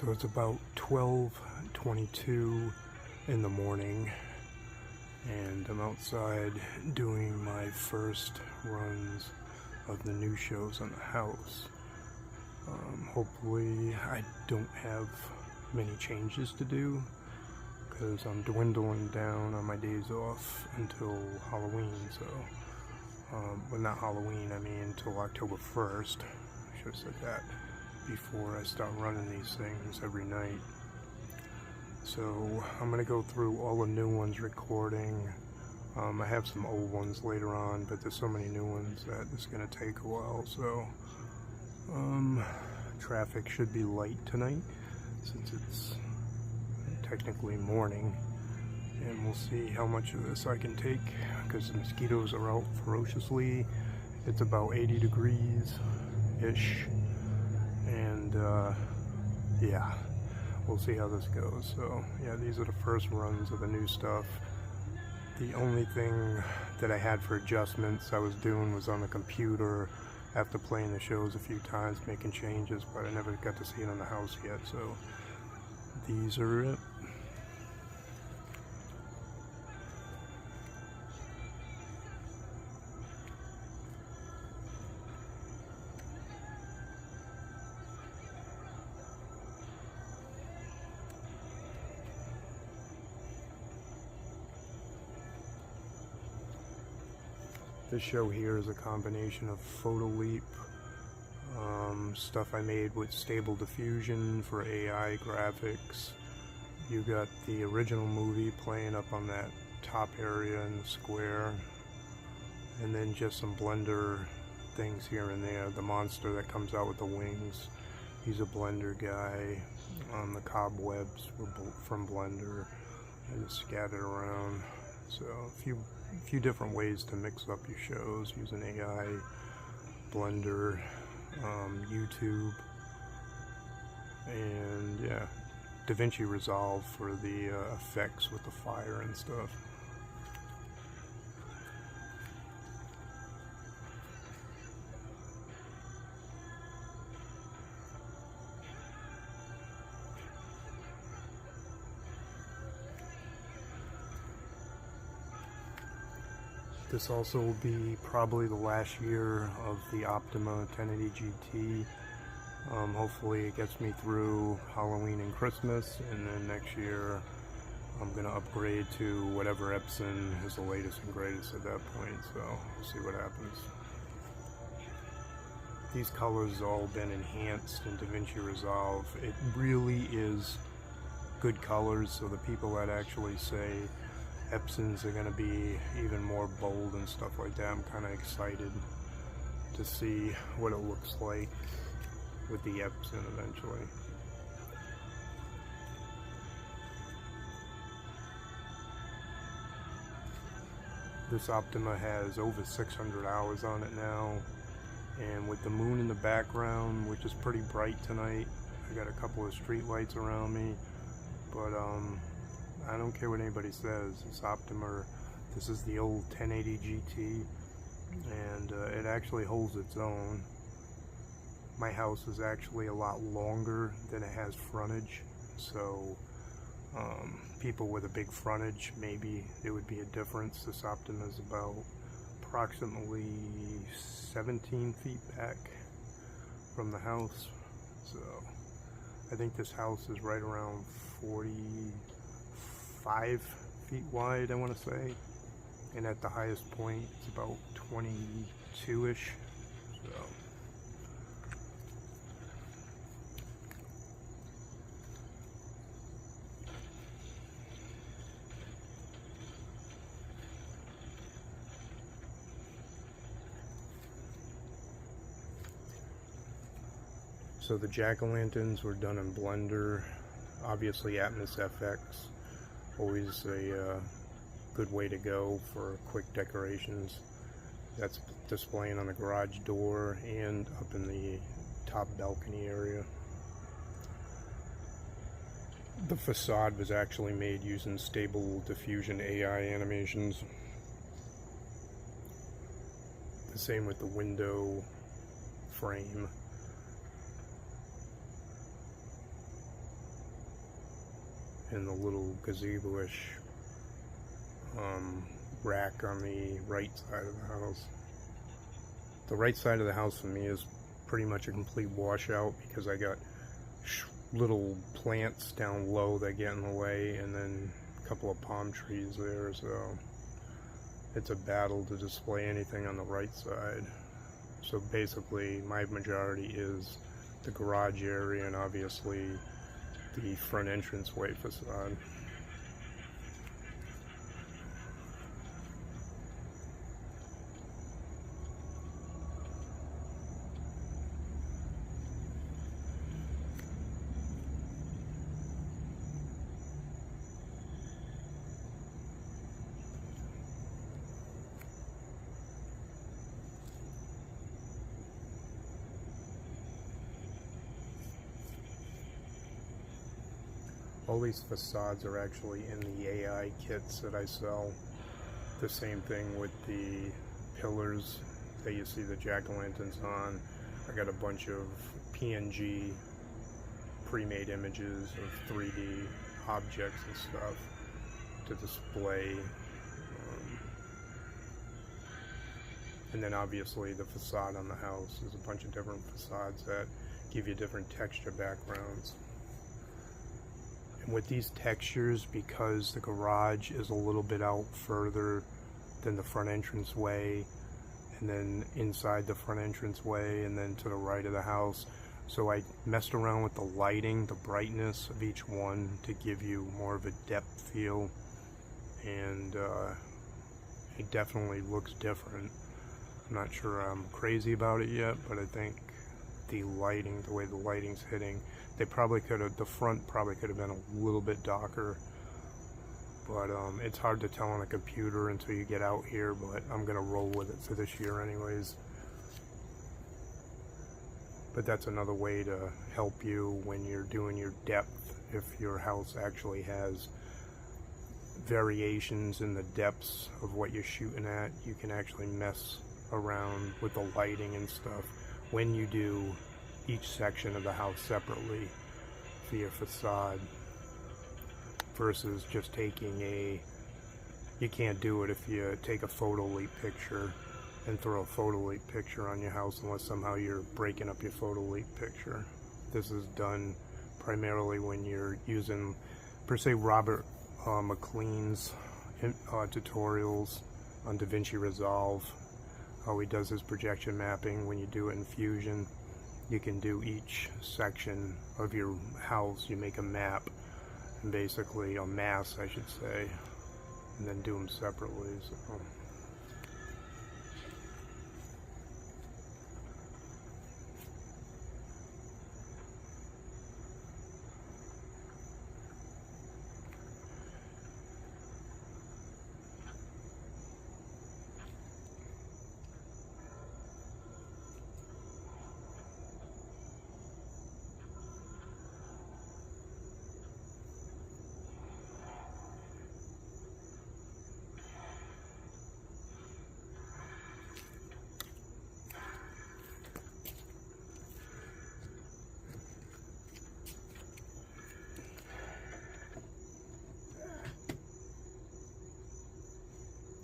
So it's about 12:22 in the morning, and I'm outside doing my first runs of the new shows on the house. Hopefully I don't have many changes to do, because I'm dwindling down on my days off until Halloween. So well, not Halloween, I mean until October 1st. I should have said that before I start running these things every night. So I'm gonna go through all the new ones recording. I have some old ones later on, but there's so many new ones that it's gonna take a while. So traffic should be light tonight since it's technically morning, and we'll see how much of this I can take, because the mosquitoes are out ferociously. It's about 80 degrees ish, and yeah, we'll see how this goes. So yeah, these are the first runs of the new stuff. The only thing that I had for adjustments I was doing was on the computer after playing the shows a few times, making changes, but I never got to see it on the house yet. So these are it. This show here is a combination of photo leap, stuff I made with stable diffusion for AI graphics. You got the original movie playing up on that top area in the square, and then just some Blender things here and there. The monster that comes out with the wings, he's a Blender guy. The cobwebs were from Blender and just scattered around. So a few different ways to mix up your shows using AI, Blender, YouTube, and yeah, DaVinci Resolve for the effects with the fire and stuff. This also will be probably the last year of the Optima 1080 GT. Hopefully it gets me through Halloween and Christmas, and then next year I'm going to upgrade to whatever Epson is the latest and greatest at that point, so we'll see what happens. These colors have all been enhanced in DaVinci Resolve. It really is good colors, so the people that actually say Epsons are going to be even more bold and stuff like that, I'm kind of excited to see what it looks like with the Epson eventually. This Optima has over 600 hours on it now, and with the moon in the background, which is pretty bright tonight, I got a couple of street lights around me, but I don't care what anybody says. This Optima, this is the old 1080 GT, and it actually holds its own. My house is actually a lot longer than it has frontage, so people with a big frontage, maybe it would be a difference. This Optima is about approximately 17 feet back from the house, so I think this house is right around 45 feet wide, I want to say, and at the highest point it's about 22-ish. So the jack-o'-lanterns were done in Blender, obviously Atmosfx, always a good way to go for quick decorations. That's displaying on the garage door and up in the top balcony area. The facade was actually made using stable diffusion AI animations. The same with the window frame. and the little gazebo-ish rack on the right side of the house. The right side of the house for me is pretty much a complete washout because I got little plants down low that get in the way, and then a couple of palm trees there, so it's a battle to display anything on the right side. So basically my majority is the garage area and obviously the front entranceway facade. All these facades are actually in the AI kits that I sell. The same thing with the pillars that you see the jack-o'-lanterns on. I got a bunch of PNG pre-made images of 3D objects and stuff to display. And then obviously the facade on the house. There's a bunch of different facades that give you different texture backgrounds. And with these textures, because the garage is a little bit out further than the front entranceway, and then inside the front entranceway, and then to the right of the house, so I messed around with the lighting, the brightness of each one to give you more of a depth feel, and it definitely looks different. I'm not sure I'm crazy about it yet, but I think the lighting, the way the lighting's hitting, they probably could have, the front probably could have been a little bit darker, but it's hard to tell on a computer until you get out here, but I'm gonna roll with it for this year anyways. But that's another way to help you when you're doing your depth. If your house actually has variations in the depths of what you're shooting at, you can actually mess around with the lighting and stuff when you do each section of the house separately for your facade, versus just taking you can't do it if you take a photo elite picture and throw a photo elite picture on your house unless somehow you're breaking up your photo elite picture. This is done primarily when you're using, per se, Robert McLean's tutorials on DaVinci Resolve. How he does his projection mapping. When you do it in Fusion, you can do each section of your house. You make a map, and basically a mass, I should say, and then do them separately. So.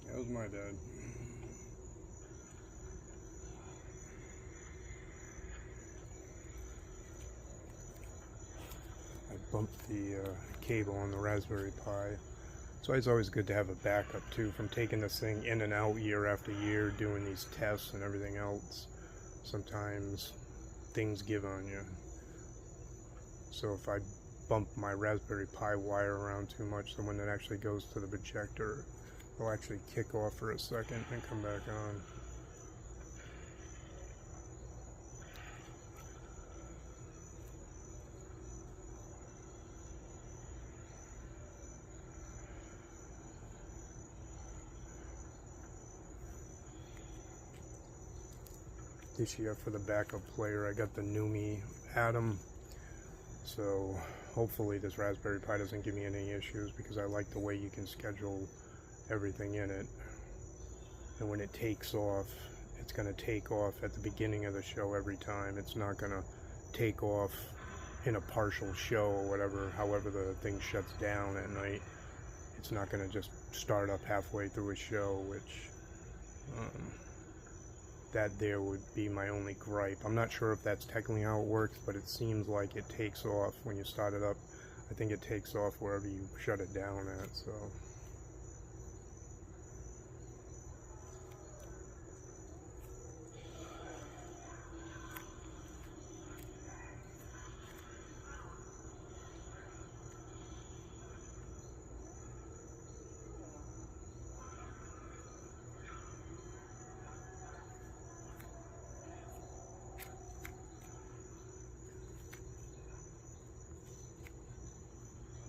That was my bad. I bumped the cable on the Raspberry Pi. So it's always good to have a backup too, from taking this thing in and out year after year, doing these tests and everything else. Sometimes things give on you. So if I bump my Raspberry Pi wire around too much, then when it actually goes to the projector, it'll actually kick off for a second and come back on. This year for the backup player, I got the Numi Atom. So hopefully this Raspberry Pi doesn't give me any issues, because I like the way you can schedule everything in it. And when it takes off, it's going to take off at the beginning of the show every time. It's not going to take off in a partial show or whatever, however the thing shuts down at night. It's not going to just start up halfway through a show, which that there would be my only gripe. I'm not sure if that's technically how it works, but it seems like it takes off when you start it up. I think it takes off wherever you shut it down at, so.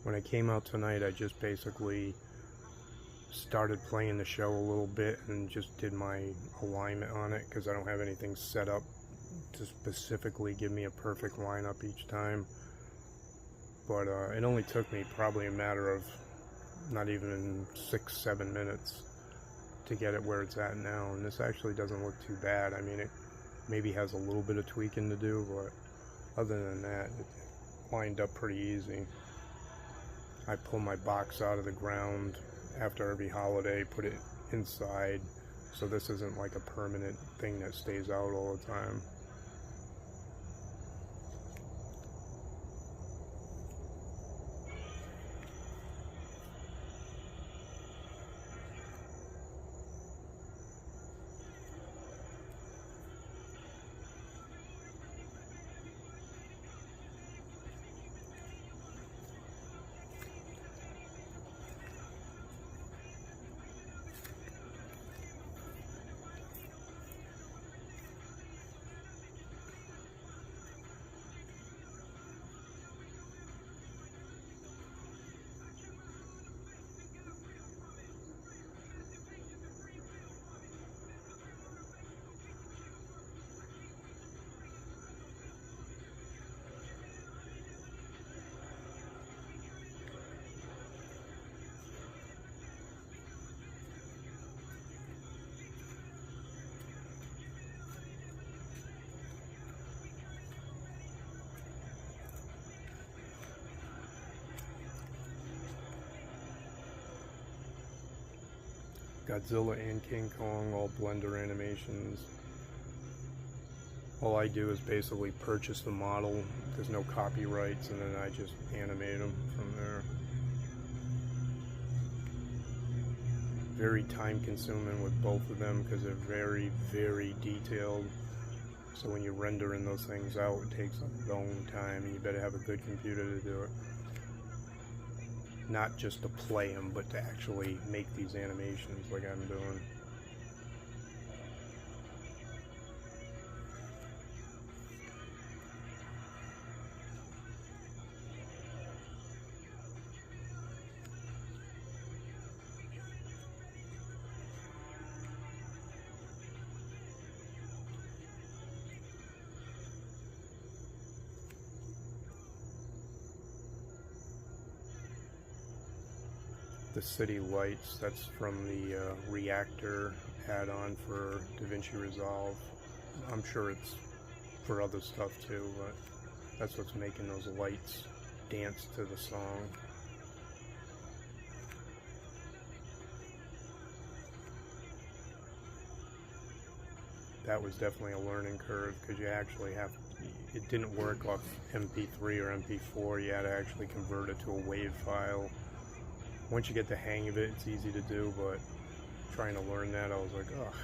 When I came out tonight, I just basically started playing the show a little bit and just did my alignment on it, because I don't have anything set up to specifically give me a perfect lineup each time. But it only took me probably a matter of not even 6-7 minutes to get it where it's at now, and this actually doesn't look too bad. I mean, it maybe has a little bit of tweaking to do, but other than that, it lined up pretty easy. I pull my box out of the ground after every holiday, put it inside, so this isn't like a permanent thing that stays out all the time. Godzilla and King Kong, all Blender animations. All I do is basically purchase the model, there's no copyrights, and then I just animate them from there. Very time consuming with both of them because they're very, very detailed. So when you render in those things out, it takes a long time, and you better have a good computer to do it. Not just to play them, but to actually make these animations like I'm doing. The city lights, that's from the reactor add-on for DaVinci Resolve. I'm sure it's for other stuff too, but that's what's making those lights dance to the song. That was definitely a learning curve, because you actually have to, it didn't work off MP3 or MP4, you had to actually convert it to a WAV file. Once you get the hang of it, it's easy to do, but trying to learn that, I was like, ugh.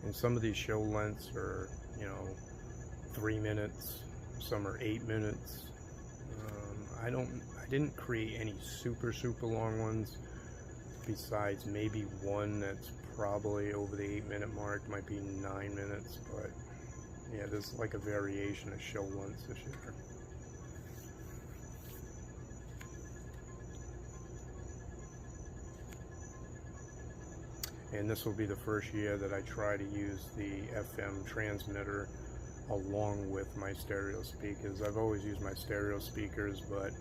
And some of these show lengths are, 3 minutes, some are 8 minutes. I didn't create any super long ones, besides maybe one that's probably over the 8-minute mark, might be 9 minutes, but yeah, there's like a variation of show lengths this year. And this will be the first year that I try to use the FM transmitter along with my stereo speakers. I've always used my stereo speakers, but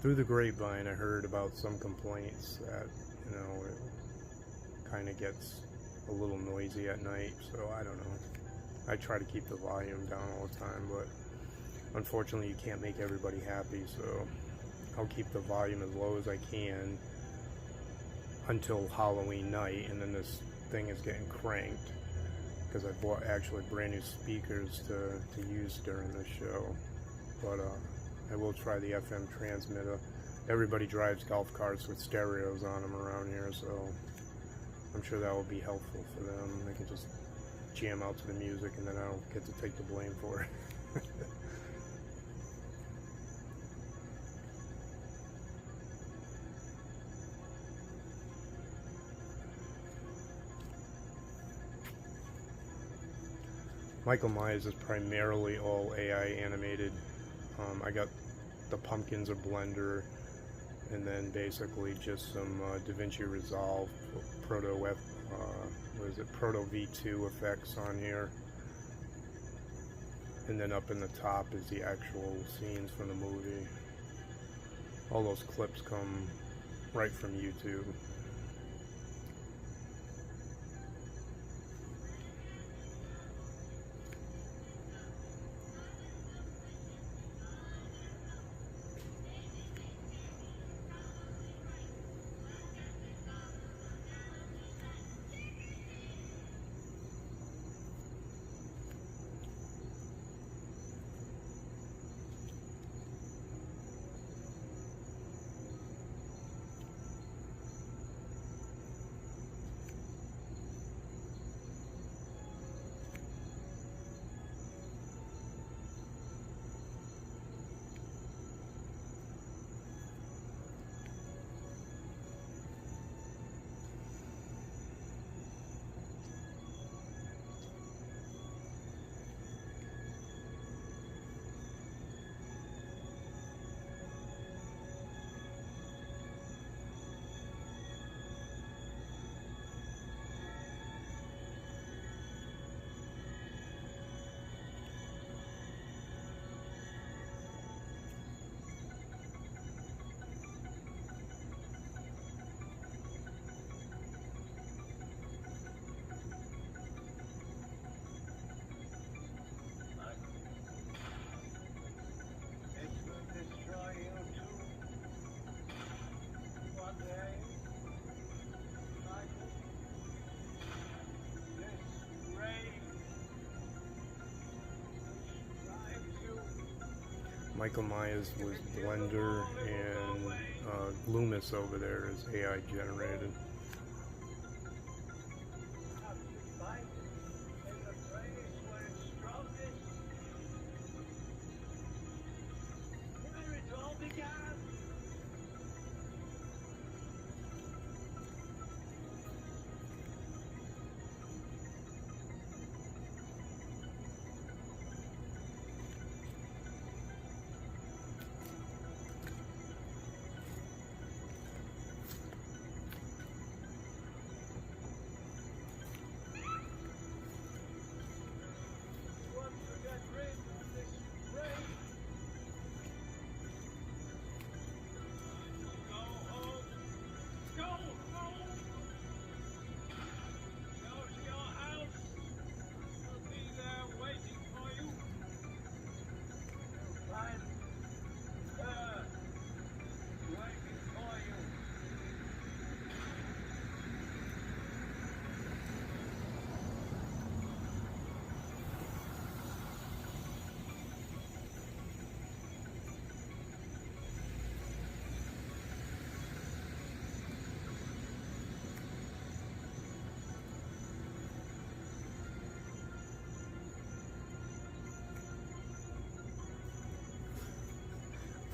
through the grapevine I heard about some complaints that, you know, it kind of gets a little noisy at night, so I don't know. I try to keep the volume down all the time, but unfortunately you can't make everybody happy, so I'll keep the volume as low as I can until Halloween night, and then this thing is getting cranked because I bought actually brand new speakers to use during the show. But I will try the FM transmitter. Everybody drives golf carts with stereos on them around here, so I'm sure that will be helpful for them. They can just jam out to the music and then I don't get to take the blame for it. Michael Myers is primarily all AI animated. I got the pumpkins, a blender, and then basically just some DaVinci Resolve Proto Proto V2 effects on here. And then up in the top is the actual scenes from the movie. All those clips come right from YouTube. Michael Myers was Blender, and Loomis over there is AI generated.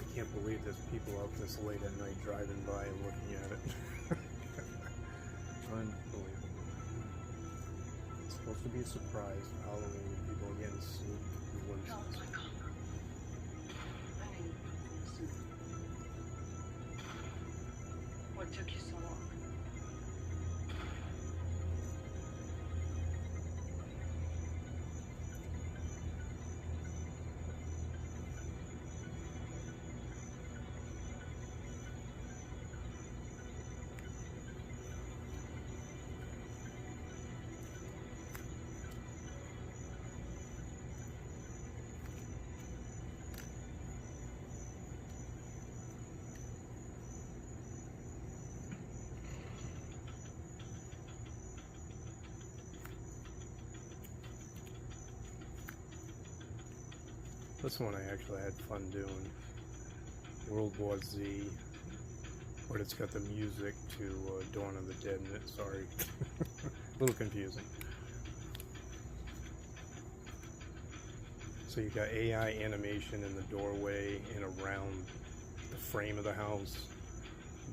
I can't believe there's people out this late at night driving by and looking at it. Unbelievable. It's supposed to be a surprise for Halloween. People are getting sneak glimpses. What took you so long? This one I actually had fun doing. World War Z, but it's got the music to Dawn of the Dead in it, sorry. A little confusing. So you got AI animation in the doorway and around the frame of the house.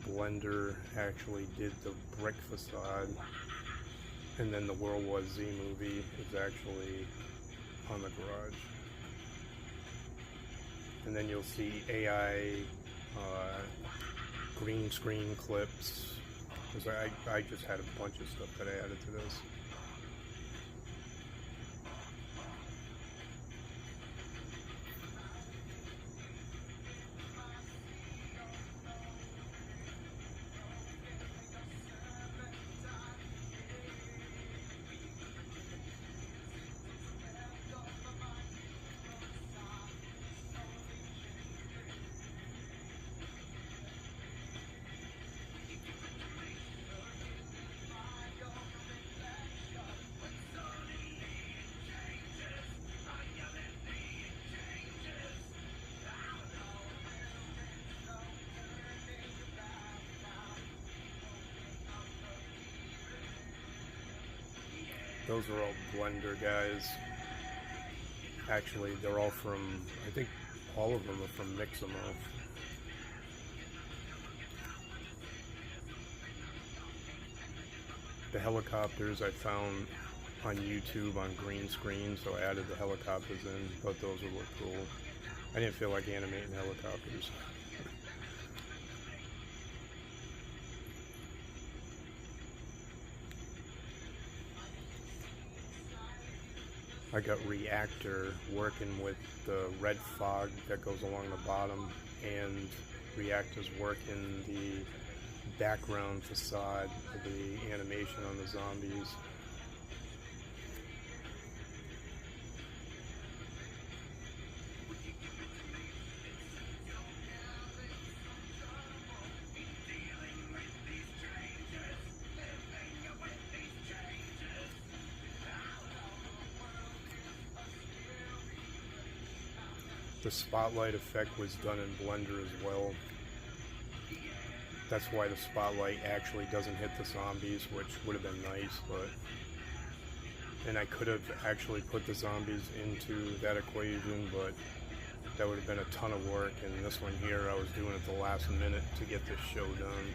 Blender actually did the brick facade, and then the World War Z movie is actually on the garage. And then you'll see AI green screen clips, because I just had a bunch of stuff that I added to this. Those are all Blender guys. Actually, they're all from, I think all of them are from Mixamo. The helicopters I found on YouTube on green screen, so I added the helicopters in, thought those would look cool. I didn't feel like animating helicopters. I got Reactor working with the red fog that goes along the bottom, and Reactor's working the background facade of the animation on the zombies. The spotlight effect was done in Blender as well. That's why the spotlight actually doesn't hit the zombies, which would have been nice, but... And I could have actually put the zombies into that equation, but that would have been a ton of work, and this one here I was doing at the last minute to get this show done.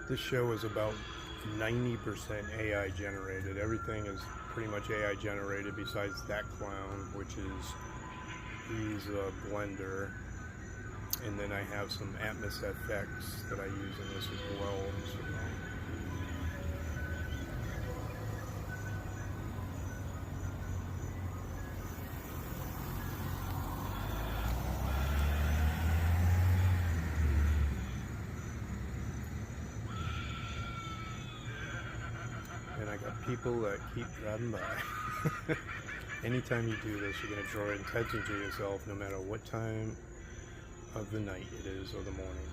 This show is about 90% AI generated. Everything is pretty much AI generated besides that clown, which is, he's a Blender. And then I have some Atmosfx that I use in this as well. So, and I got people that keep driving by. Anytime you do this, you're going to draw attention to yourself, no matter what time of the night it is or the morning.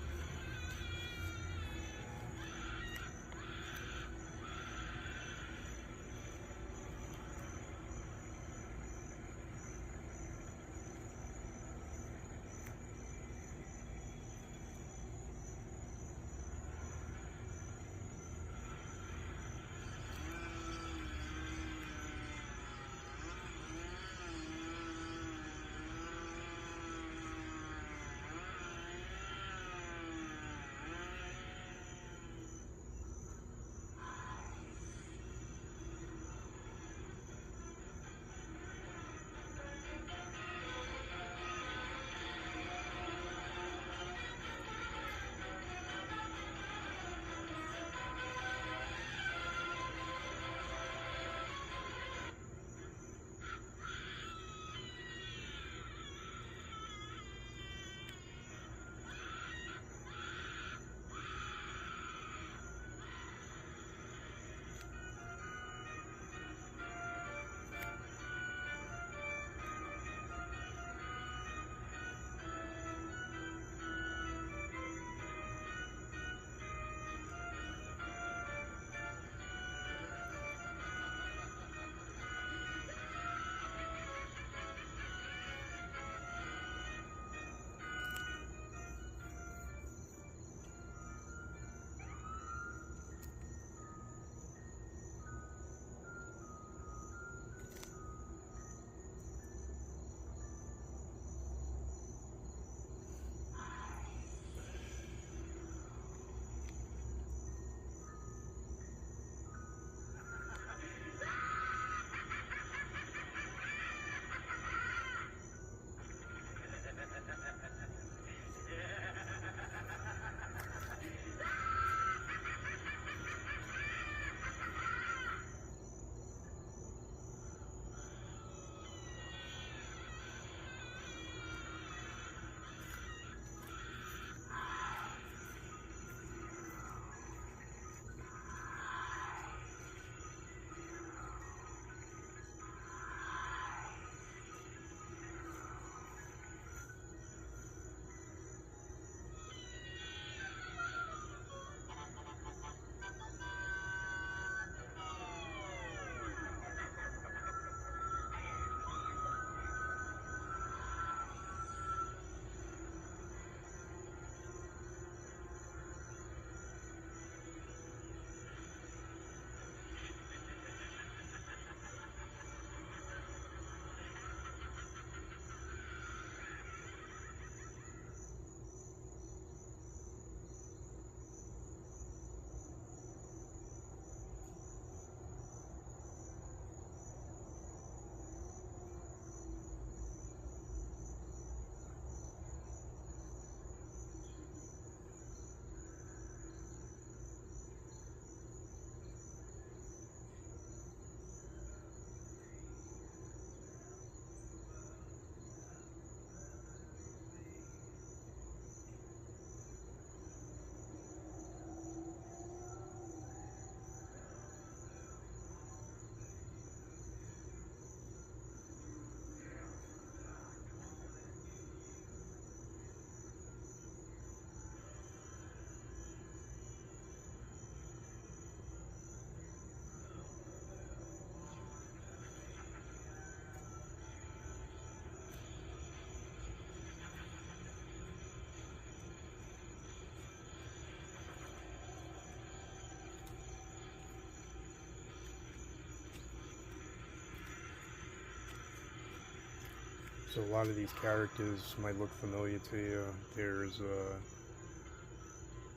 So a lot of these characters might look familiar to you. There's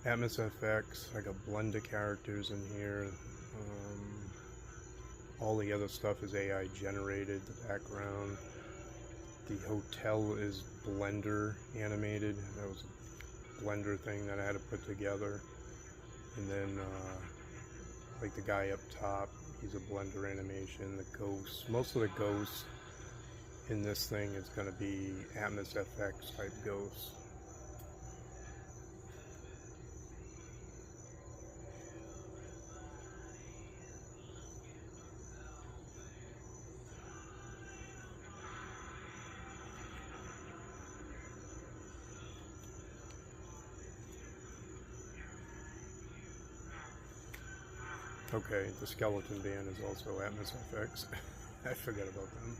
Atmosfx, I got Blender characters in here. All the other stuff is AI generated, the background. The hotel is Blender animated. That was a Blender thing that I had to put together. And then like the guy up top, he's a Blender animation. The ghosts, most of the ghosts in this thing is going to be Atmosfx type ghosts. Okay, the skeleton band is also Atmosfx. I forget about them.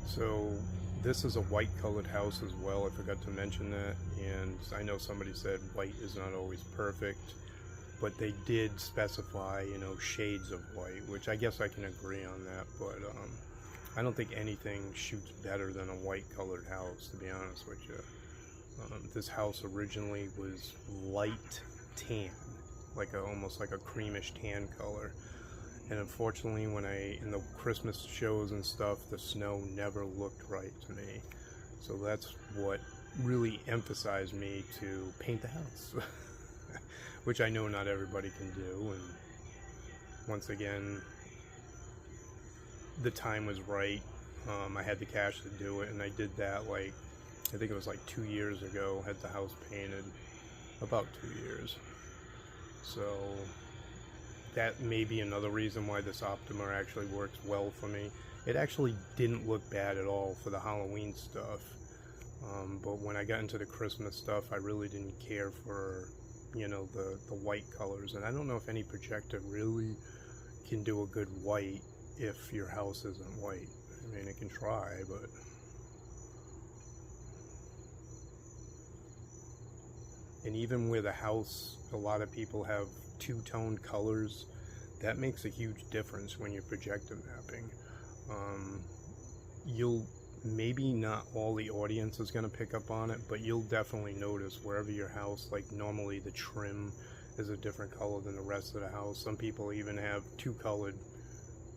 So this is a white colored house as well. I forgot to mention that, and I know somebody said white is not always perfect, but they did specify, you know, shades of white, which I guess I can agree on that, but I don't think anything shoots better than a white colored house, to be honest with you. This house originally was light tan, like almost like a creamish tan color. And unfortunately, when in the Christmas shows and stuff, the snow never looked right to me. So that's what really emphasized me to paint the house, which I know not everybody can do. And once again, the time was right. I had the cash to do it, and I did that like, I think it was like 2 years ago, had the house painted, about 2 years. So that may be another reason why this Optima actually works well for me. It actually didn't look bad at all for the Halloween stuff, but when I got into the Christmas stuff, I really didn't care for, you know, the white colors. And I don't know if any projector really can do a good white if your house isn't white. I mean, it can try, but and even with a house, a lot of people have two-tone colors. That makes a huge difference when you're projector mapping. You'll maybe not all the audience is going to pick up on it, but you'll definitely notice wherever your house, like normally the trim is a different color than the rest of the house. Some people even have two-colored,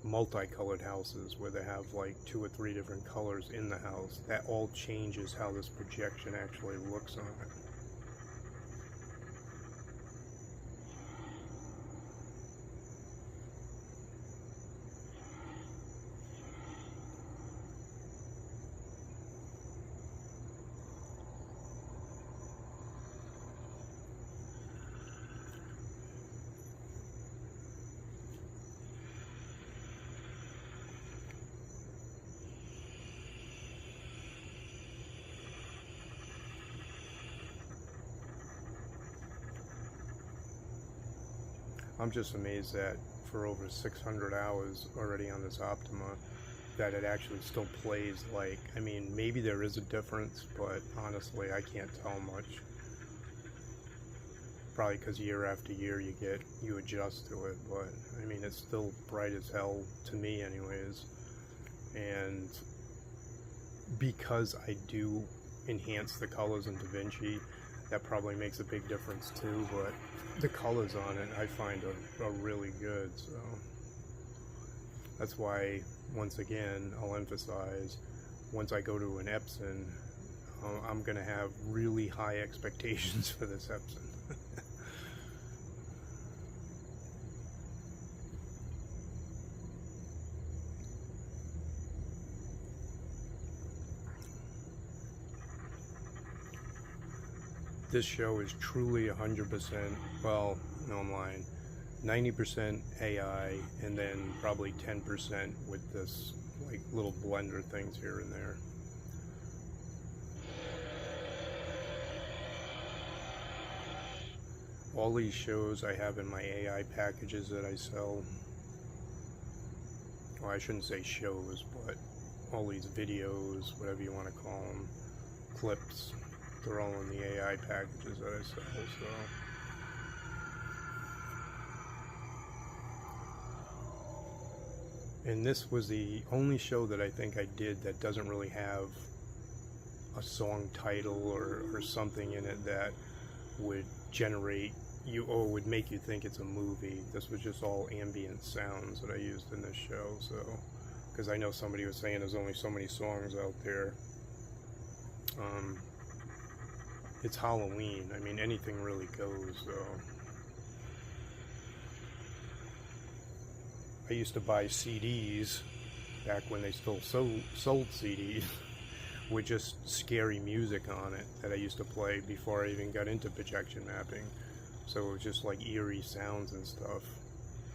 multicolored houses where they have like 2 or 3 different colors in the house. That all changes how this projection actually looks on it. I'm just amazed that for over 600 hours already on this Optima, that it actually still plays like, I mean, maybe there is a difference, but honestly, I can't tell much. Probably because year after year you adjust to it, but I mean, it's still bright as hell to me anyways. And because I do enhance the colors in DaVinci, that probably makes a big difference too, but the colors on it I find are really good. So that's why, once again, I'll emphasize, once I go to an Epson, I'm gonna have really high expectations for this Epson. this show is truly 100%, well, no, I'm lying, 90% AI, and then probably 10% with this, like, little blender things here and there. All these shows I have in my AI packages that I sell. Well, I shouldn't say shows, but all these videos, whatever you want to call them, clips, they're all in the AI packages that I sell, so. And this was the only show that I think I did that doesn't really have a song title or something in it that would generate you or would make you think it's a movie. This was just all ambient sounds that I used in this show. So, because I know somebody was saying there's only so many songs out there. It's Halloween. I mean, anything really goes. So, I used to buy CDs back when they still sold CDs with just scary music on it that I used to play before I even got into projection mapping. So it was just like eerie sounds and stuff.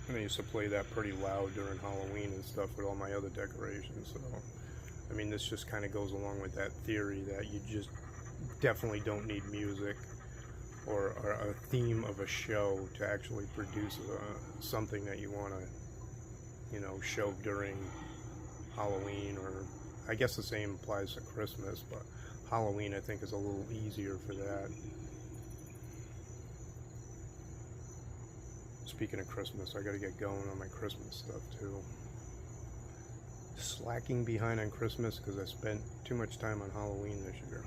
And I used to play that pretty loud during Halloween and stuff with all my other decorations. So, I mean, this just kind of goes along with that theory that you just definitely don't need music or a theme of a show to actually produce something that you want to, you know, show during Halloween, or I guess the same applies to Christmas, but Halloween I think is a little easier for that. Speaking of Christmas, I gotta get going on my Christmas stuff too. Slacking behind on Christmas because I spent too much time on Halloween this year.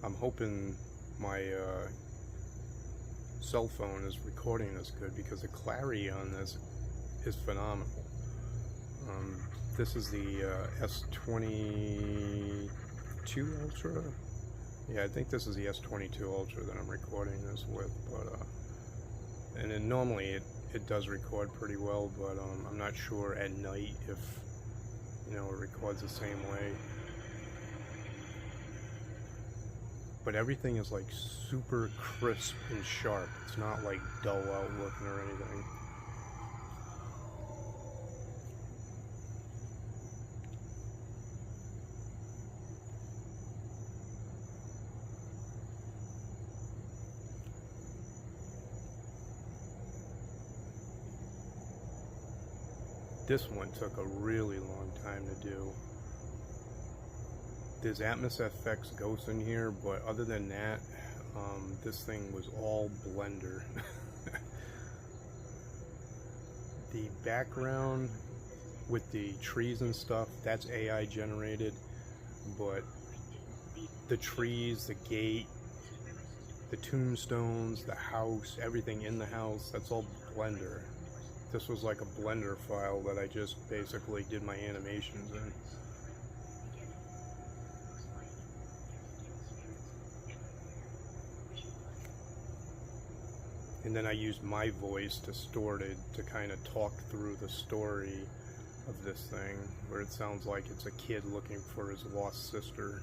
I'm hoping my cell phone is recording this good because the clarity on this is phenomenal. This is the S22 Ultra. Yeah, I think this is the S22 Ultra that I'm recording this with. But and then normally it does record pretty well, but I'm not sure at night if, you know, it records the same way. But everything is like super crisp and sharp. It's not like dull out looking or anything. This one took a really long time to do. There's Atmosfx ghosts in here, but other than that, this thing was all Blender. The background with the trees and stuff, that's AI generated, but the trees, the gate, the tombstones, the house, everything in the house, that's all Blender. This was like a Blender file that I just basically did my animations in. And then I used my voice to kind of talk through the story of this thing, where it sounds like it's a kid looking for his lost sister.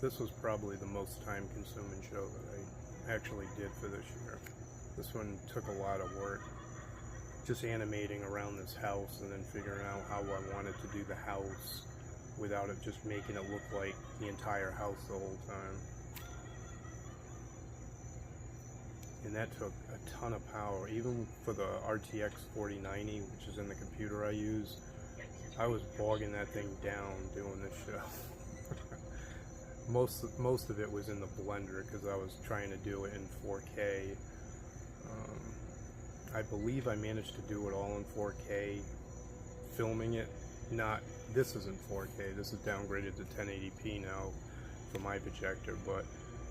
This was probably the most time-consuming show that I actually did for this year. This one took a lot of work, just animating around this house and then figuring out how I wanted to do the house without it just making it look like the entire house the whole time. And that took a ton of power. Even for the RTX 4090, which is in the computer I use, I was bogging that thing down doing this show. Most of it was in the blender because I was trying to do it in 4K. I believe I managed to do it all in 4K, filming it. This isn't 4K, this is downgraded to 1080p now for my projector, but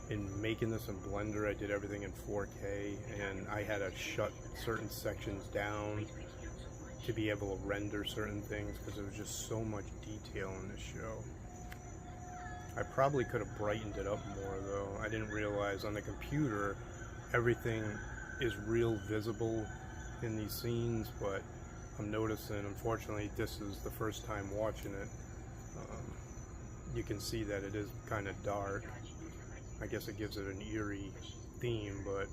in making this in Blender, I did everything in 4K, and I had to shut certain sections down to be able to render certain things because there was just so much detail in this show. I probably could have brightened it up more though. I didn't realize on the computer everything is real visible in these scenes, but I'm noticing, unfortunately, this is the first time watching it. You can see that it is kind of dark. I guess it gives it an eerie theme, but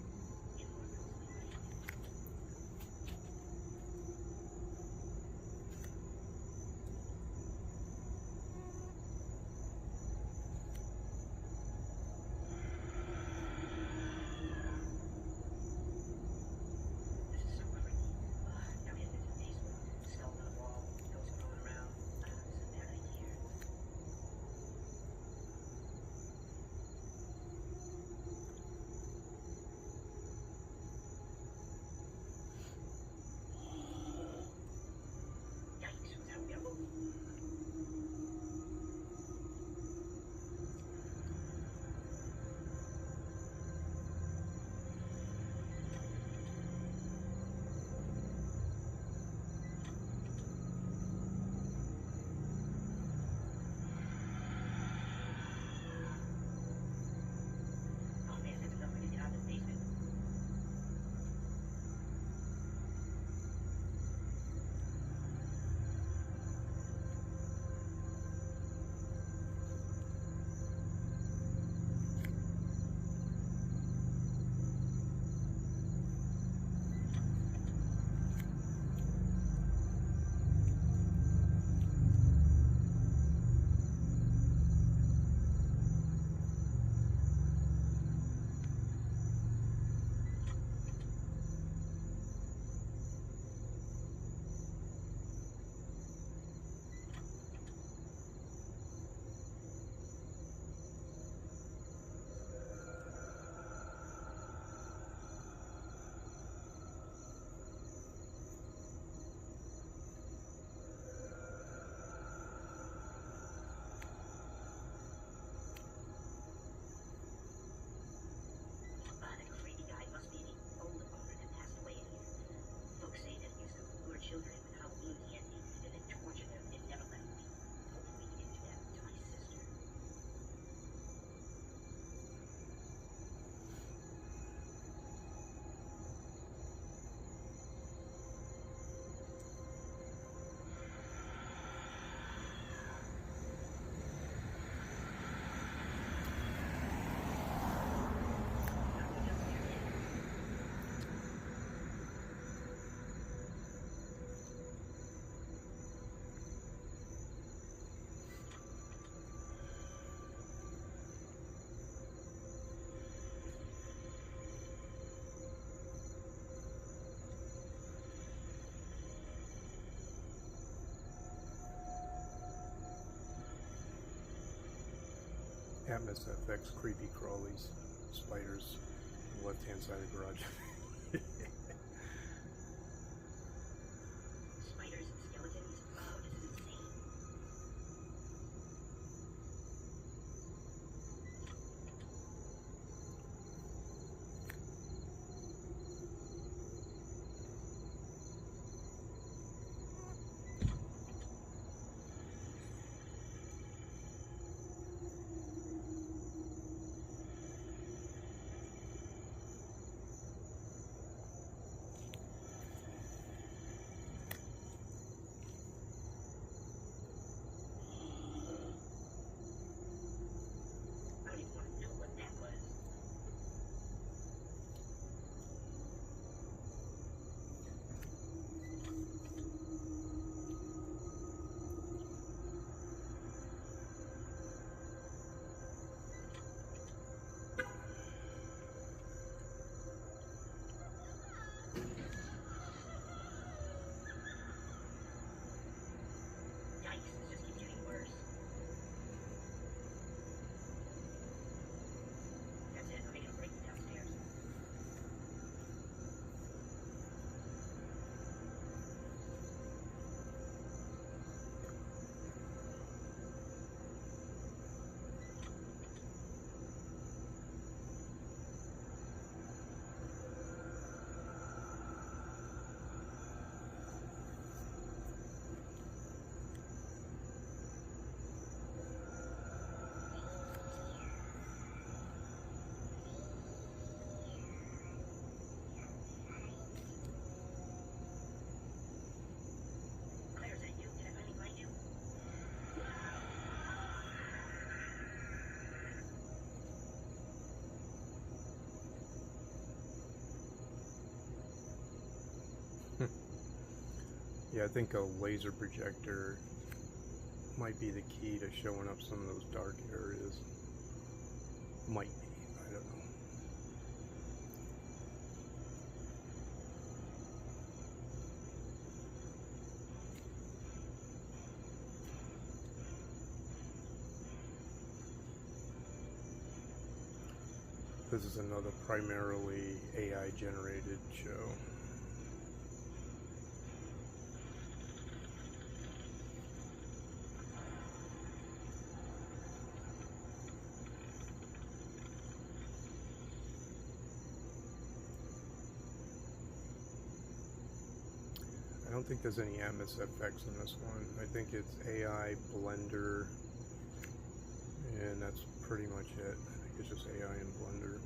Atmosfx creepy crawlies, spiders on the left hand side of the garage. Spiders and skeletons. Wow, this is insane. Yeah, I think a laser projector might be the key to showing up some of those dark areas. Might be, I don't know. This is another primarily AI generated show. I don't think there's any Atmosfx in this one. I think it's AI Blender, and that's pretty much it. I think it's just AI and Blender.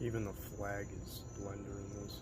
Even the flag is Blender in this.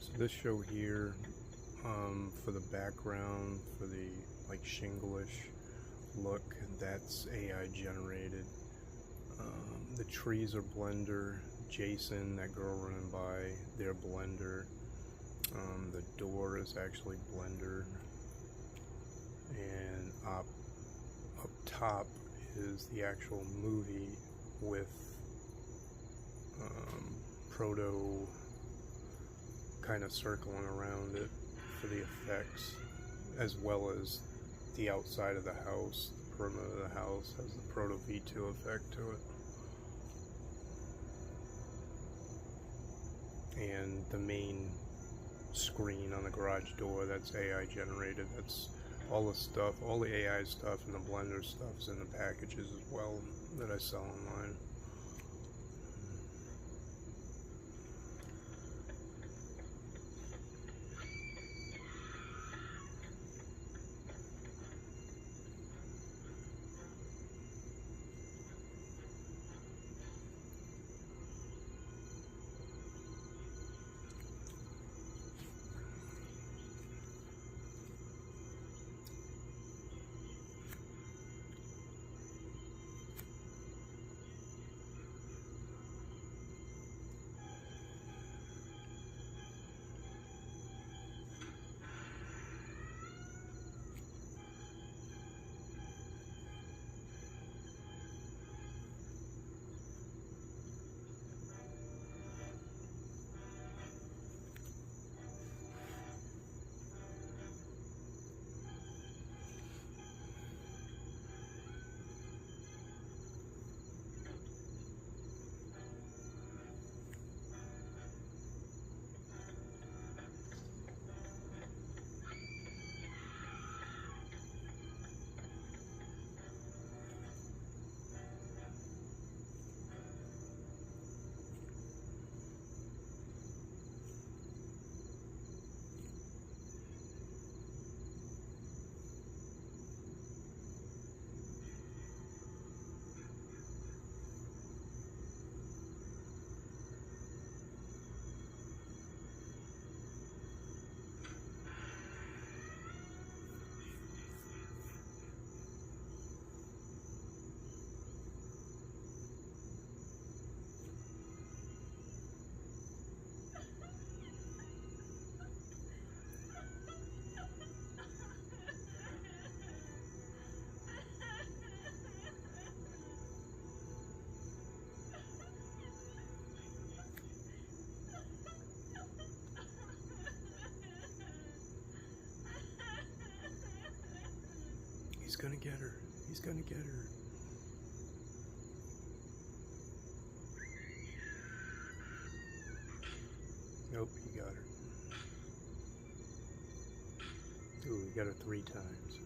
So this show here, for the background, for the like shingle-ish look, that's AI generated. The trees are Blender. Jason, that girl running by, they're Blender. The door is actually Blender. And up top is the actual movie with proto kind of circling around it for the effects, as well as the outside of the house, the perimeter of the house has the proto V2 effect to it. And the main screen on the garage door, that's AI generated. That's all the stuff, all the AI stuff and the Blender stuff is in the packages as well that I sell online. He's gonna get her. He's gonna get her. Nope, he got her. Ooh, he got her 3 times.